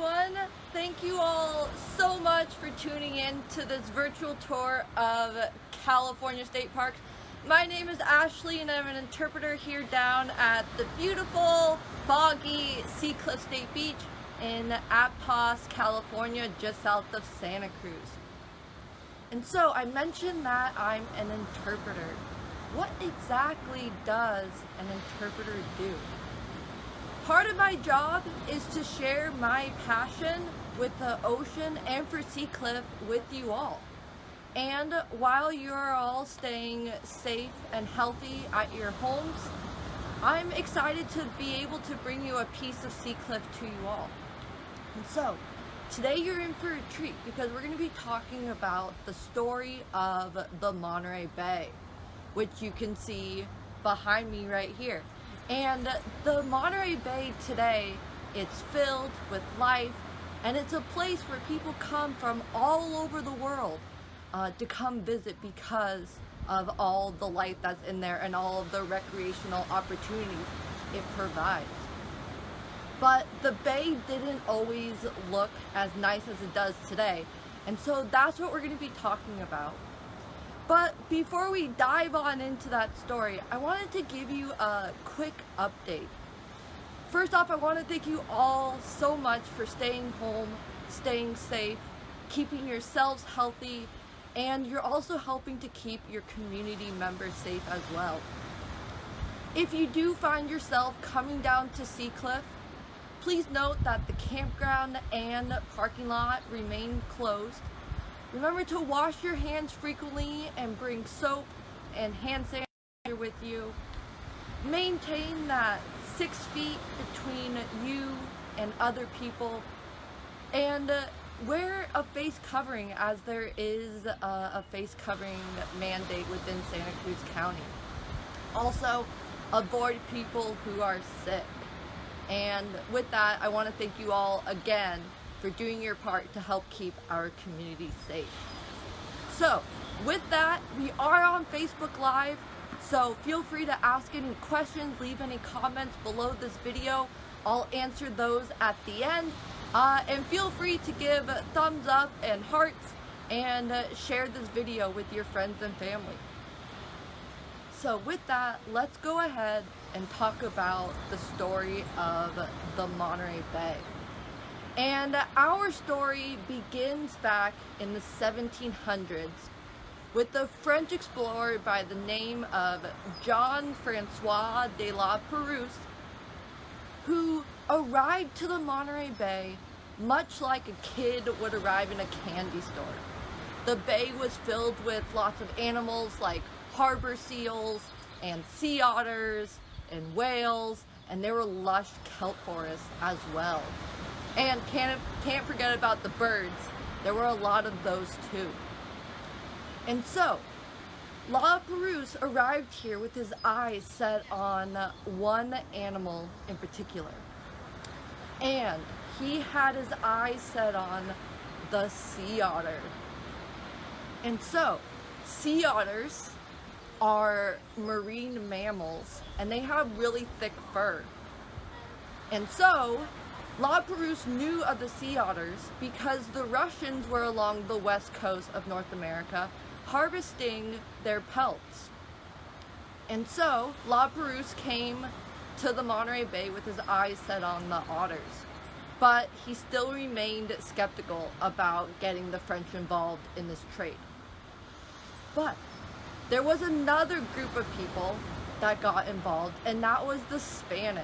everyone. Thank you all so much for tuning in to this virtual tour of California State Parks. My name is Ashley and I'm an interpreter here down at the beautiful, foggy Seacliff State Beach in Aptos, California, just south of Santa Cruz. And so I mentioned that I'm an interpreter. What exactly does an interpreter do? Part of my job is to share my passion with the ocean and for Seacliff with you all. And while you're all staying safe and healthy at your homes, I'm excited to be able to bring you a piece of Seacliff to you all. And so, today you're in for a treat because we're going to be talking about the story of the Monterey Bay, which you can see behind me right here. And the Monterey Bay today, it's filled with life, and it's a place where people come from all over the world to come visit because of all the life that's in there and all of the recreational opportunities it provides. But the bay didn't always look as nice as it does today, and so that's what we're going to be talking about. But before we dive on into that story, I wanted to give you a quick update. First off, I want to thank you all so much for staying home, staying safe, keeping yourselves healthy, and you're also helping to keep your community members safe as well. If you do find yourself coming down to Seacliff, please note that the campground and parking lot remain closed. Remember to wash your hands frequently and bring soap and hand sanitizer with you. Maintain that 6 feet between you and other people, and wear a face covering as there is a face covering mandate within Santa Cruz County. Also, avoid people who are sick. And with that, I want to thank you all again for doing your part to help keep our community safe. So, with that, we are on Facebook Live, so feel free to ask any questions, leave any comments below this video. I'll answer those at the end. And feel free to give thumbs up and hearts and share this video with your friends and family. So with that, let's go ahead and talk about the story of the Monterey Bay. And our story begins back in the 1700s with the French explorer by the name of Jean-Francois de la Pérouse, who arrived to the Monterey Bay much like a kid would arrive in a candy store. The bay was filled with lots of animals like harbor seals and sea otters and whales, and there were lush kelp forests as well. And can't forget about the birds. There were a lot of those too. And so, La Pérouse arrived here with his eyes set on one animal in particular. And he had his eyes set on the sea otter. And so, sea otters are marine mammals, and they have really thick fur. And so, La Pérouse knew of the sea otters because the Russians were along the west coast of North America harvesting their pelts. And so La Pérouse came to the Monterey Bay with his eyes set on the otters. But he still remained skeptical about getting the French involved in this trade. But there was another group of people that got involved, and that was the Spanish.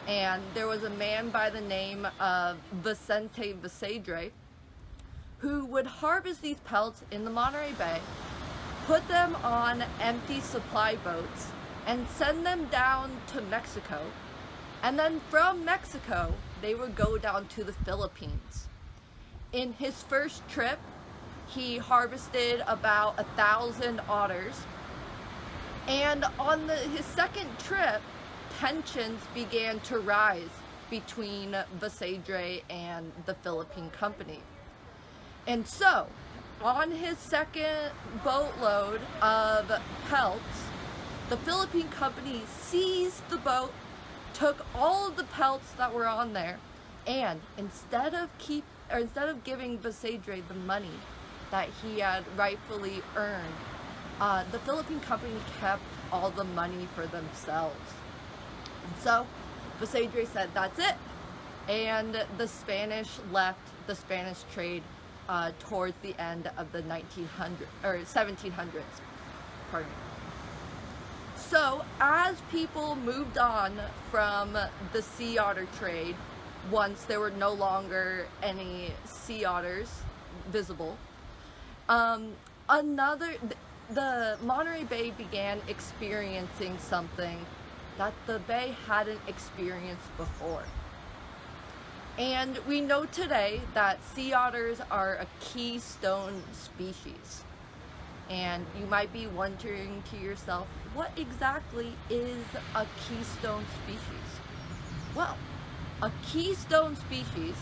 And there was a man by the name of Vicente Visedre who would harvest these pelts in the Monterey Bay, put them on empty supply boats, and send them down to Mexico. And then from Mexico, they would go down to the Philippines. In his first trip, he harvested about 1,000 otters. And on his second trip, tensions began to rise between Visedre and the Philippine company. And so, on his second boatload of pelts, the Philippine company seized the boat, took all of the pelts that were on there, And instead of giving Basadre the money that he had rightfully earned, the Philippine company kept all the money for themselves. And so Basadre said, "That's it." And the Spanish left the Spanish trade towards the end of the 1700s. Pardon me. So as people moved on from the sea otter trade, once there were no longer any sea otters visible, the Monterey Bay began experiencing something that the bay hadn't experienced before. And we know today that sea otters are a keystone species. And you might be wondering to yourself, what exactly is a keystone species? Well, a keystone species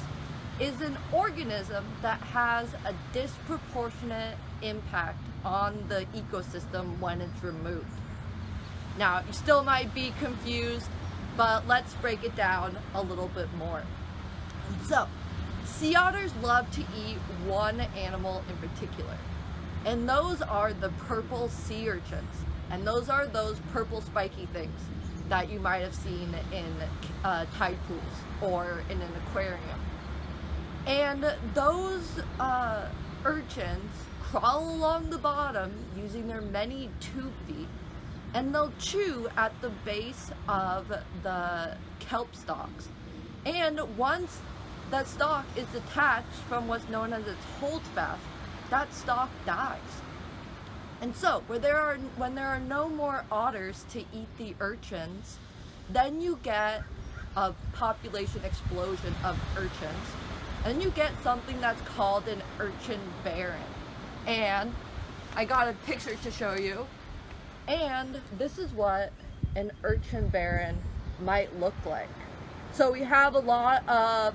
is an organism that has a disproportionate impact on the ecosystem when it's removed. Now, you still might be confused, but let's break it down a little bit more. So, sea otters love to eat one animal in particular, and those are the purple sea urchins. And those are those purple spiky things that you might have seen in tide pools or in an aquarium. And those urchins crawl along the bottom using their many tube feet, and they'll chew at the base of the kelp stalks. And once that stalk is detached from what's known as its holdfast, that stalk dies. And so, when there are no more otters to eat the urchins, then you get a population explosion of urchins, and you get something that's called an urchin barren. And I got a picture to show you, and this is what an urchin barren might look like. So we have a lot of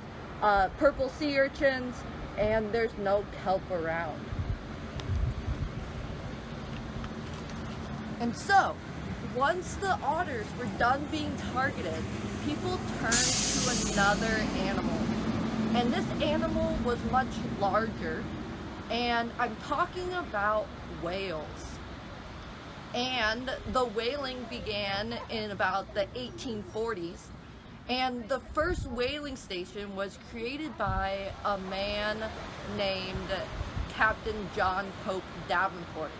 purple sea urchins, and there's no kelp around. And so, once the otters were done being targeted, people turned to another animal. And this animal was much larger, and I'm talking about whales. And the whaling began in about the 1840s, and the first whaling station was created by a man named Captain John Pope Davenport.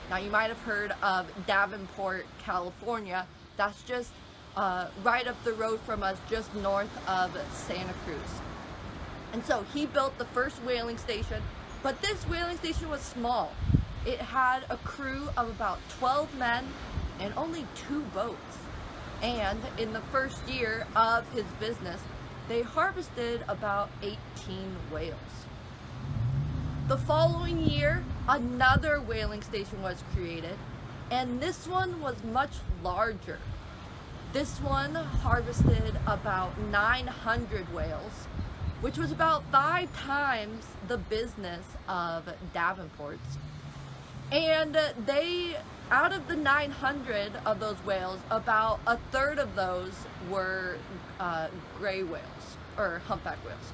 Now, you might have heard of Davenport, California. That's just right up the road from us, just north of Santa Cruz. And so he built the first whaling station, but this whaling station was small. It had a crew of about 12 men and only 2 boats. And in the first year of his business, they harvested about 18 whales. The following year, another whaling station was created, and this one was much larger. This one harvested about 900 whales, which was about 5 times the business of Davenport's. And out of the 900 of those whales, about a third of those were gray whales, or humpback whales.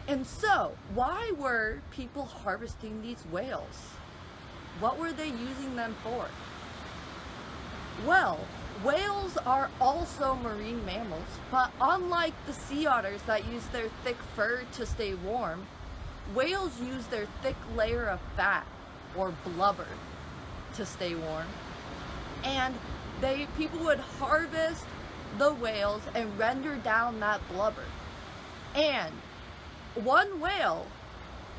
And so, why were people harvesting these whales? What were they using them for? Well, whales are also marine mammals, but unlike the sea otters that use their thick fur to stay warm, whales use their thick layer of fat, or blubber, to stay warm. And people would harvest the whales and render down that blubber. And one whale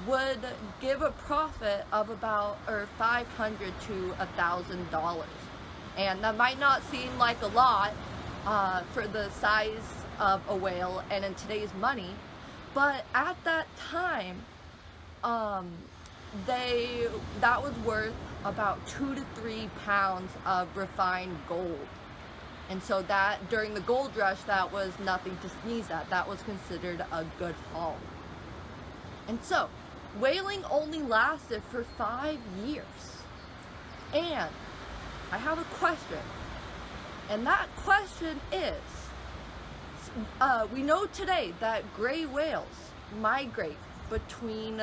would give a profit of about $500 to $1,000, and that might not seem like a lot for the size of a whale and in today's money, but at that time, that was worth about 2 to 3 pounds of refined gold. And so that during the gold rush, that was nothing to sneeze at. That was considered a good haul. And so, whaling only lasted for 5 years. And I have a question. And that question is, we know today that gray whales migrate between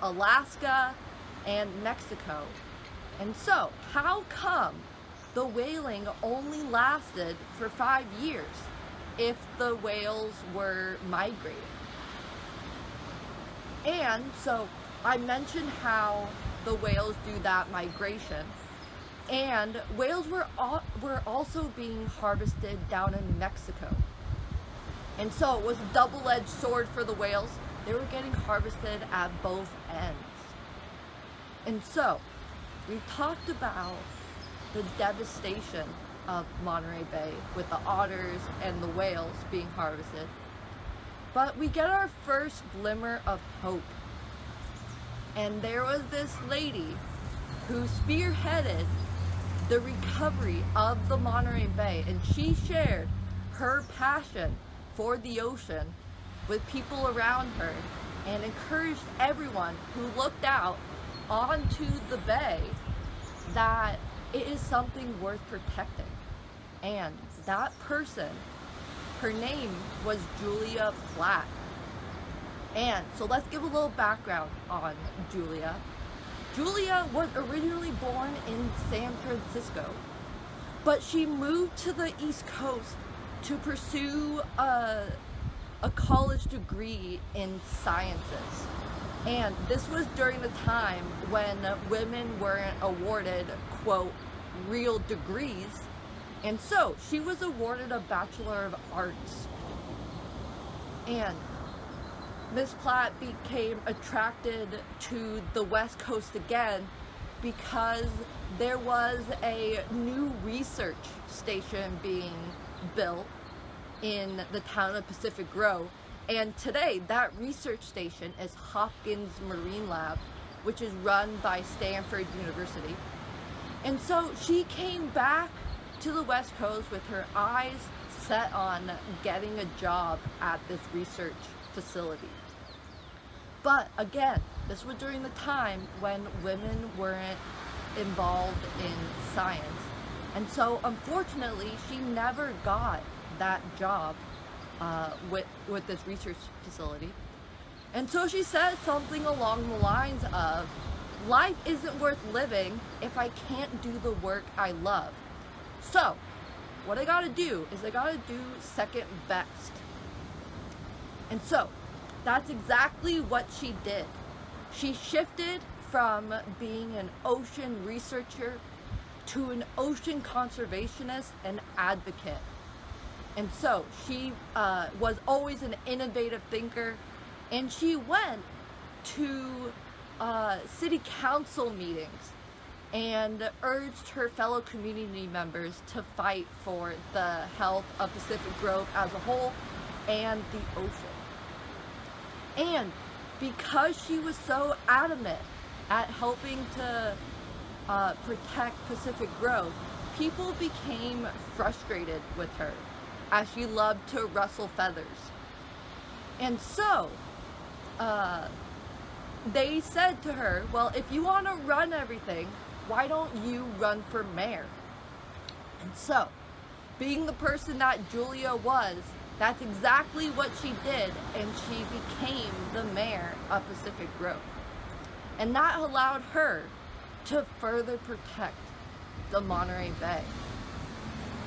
Alaska and Mexico. And so, how come the whaling only lasted for 5 years if the whales were migrating? And so, I mentioned how the whales do that migration. And whales were also being harvested down in Mexico. And so it was a double-edged sword for the whales. They were getting harvested at both ends. And so we talked about the devastation of Monterey Bay with the otters and the whales being harvested. But we get our first glimmer of hope. And there was this lady who spearheaded the recovery of the Monterey Bay, and she shared her passion for the ocean with people around her and encouraged everyone who looked out onto the bay that it is something worth protecting. And that person, her name was Julia Platt. And so let's give a little background on Julia. Julia was originally born in San Francisco, but she moved to the East Coast to pursue a college degree in sciences. And this was during the time when women weren't awarded, quote, real degrees. And so she was awarded a Bachelor of Arts. And Miss Platt became attracted to the West Coast again because there was a new research station being built in the town of Pacific Grove. And today that research station is Hopkins Marine Lab, which is run by Stanford University. And so she came back to the West Coast with her eyes set on getting a job at this research facility. But again, this was during the time when women weren't involved in science. And so unfortunately, she never got that job with this research facility. And so she said something along the lines of, life isn't worth living if I can't do the work I love. So what I gotta do is I gotta do second best. And so that's exactly what she did. She shifted from being an ocean researcher to an ocean conservationist and advocate. And so she was always an innovative thinker, and she went to city council meetings and urged her fellow community members to fight for the health of Pacific Grove as a whole and the ocean. And because she was so adamant at helping to protect Pacific Grove, people became frustrated with her as she loved to rustle feathers. And so they said to her, well, if you want to run everything, why don't you run for mayor? And so, being the person that Julia was, that's exactly what she did, and she became the mayor of Pacific Grove. And that allowed her to further protect the Monterey Bay.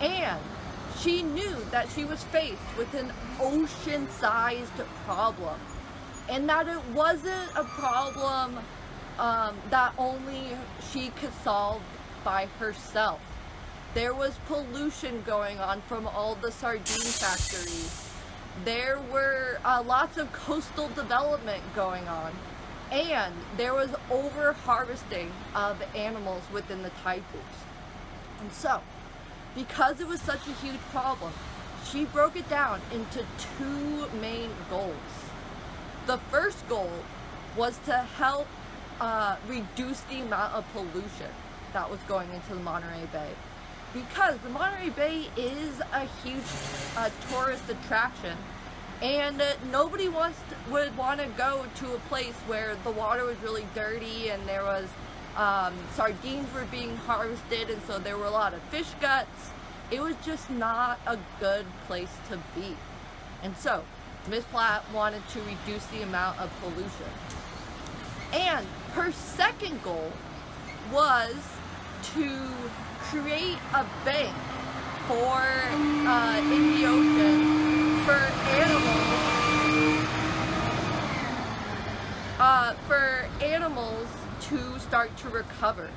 And she knew that she was faced with an ocean-sized problem, and that it wasn't a problem that only she could solve by herself. There was pollution going on from all the sardine factories. There were lots of coastal development going on. And there was over-harvesting of animals within the tide pools. And so, because it was such a huge problem, she broke it down into two main goals. The first goal was to help reduce the amount of pollution that was going into the Monterey Bay. Because the Monterey Bay is a huge tourist attraction, and nobody would want to go to a place where the water was really dirty and there was sardines were being harvested, and so there were a lot of fish guts, it was just not a good place to be. And so Miss Platt wanted to reduce the amount of pollution. And her second goal was to create a bank for in the ocean for animals to start to recover.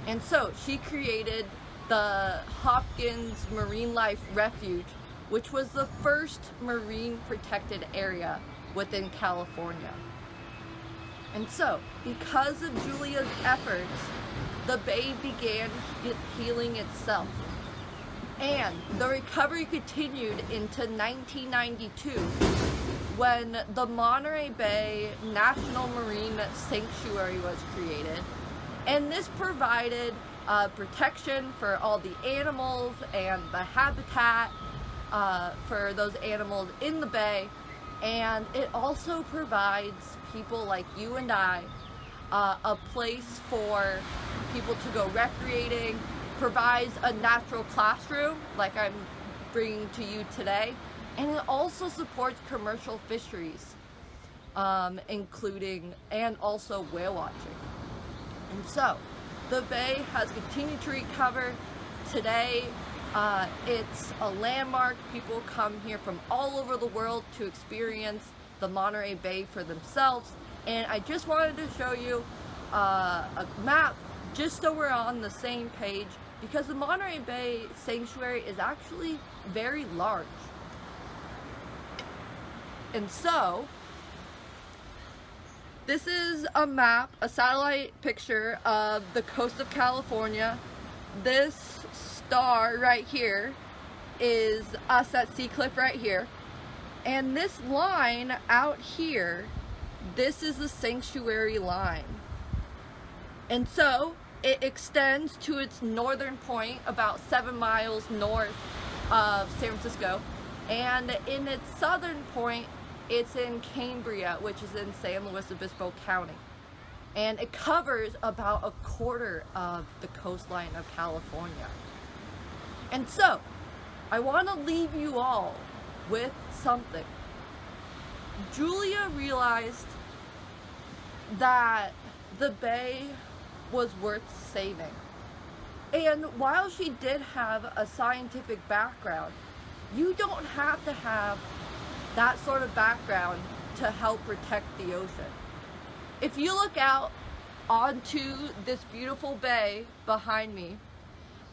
And so she created the Hopkins Marine Life Refuge, which was the first marine protected area within California. And so, because of Julia's efforts, the bay began healing itself. And the recovery continued into 1992 when the Monterey Bay National Marine Sanctuary was created. And this provided protection for all the animals and the habitat for those animals in the bay. And it also provides people like you and I a place for people to go recreating, provides a natural classroom like I'm bringing to you today, and it also supports commercial fisheries, including and also whale watching. And so the bay has continued to recover. Today it's a landmark. People come here from all over the world to experience the Monterey Bay for themselves. And I just wanted to show you a map just so we're on the same page, because the Monterey Bay Sanctuary is actually very large. And so this is a map, a satellite picture of the coast of California. This star right here is us at Sea Cliff right here. And this line out here, this is the sanctuary line. And so it extends to its northern point about 7 miles north of San Francisco. And in its southern point, it's in Cambria, which is in San Luis Obispo County. And it covers about a quarter of the coastline of California. And so, I want to leave you all with something. Julia realized that the bay was worth saving. And while she did have a scientific background, you don't have to have that sort of background to help protect the ocean. If you look out onto this beautiful bay behind me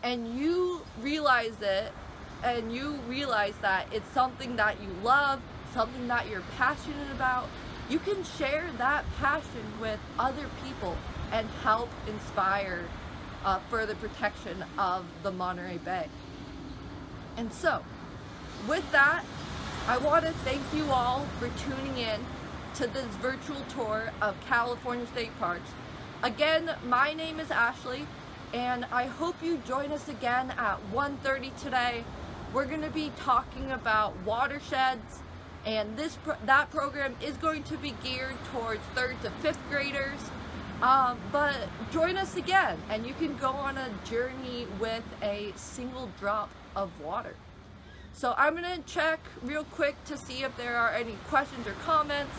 and you realize it, and you realize that it's something that you love, something that you're passionate about, you can share that passion with other people and help inspire further protection of the Monterey Bay. And so, with that, I want to thank you all for tuning in to this virtual tour of California State Parks. Again, my name is Ashley, and I hope you join us again at 1:30 today. We're going to be talking about watersheds, and that program is going to be geared towards 3rd to 5th graders. But join us again, and you can go on a journey with a single drop of water. So I'm going to check real quick to see if there are any questions or comments.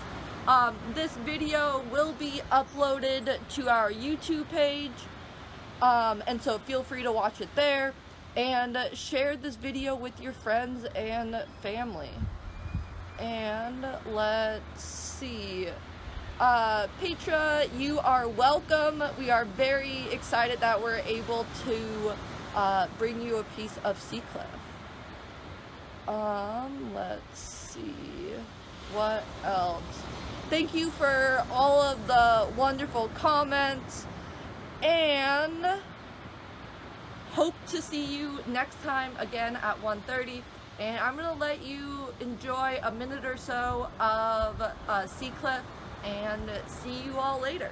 This video will be uploaded to our YouTube page, and so feel free to watch it there, and share this video with your friends and family. And let's see, Petra, you are welcome. We are very excited that we're able to bring you a piece of Sea Cliff. Let's see, what else? Thank you for all of the wonderful comments, and hope to see you next time again at 1:30. And I'm going to let you enjoy a minute or so of Sea Cliff, and see you all later.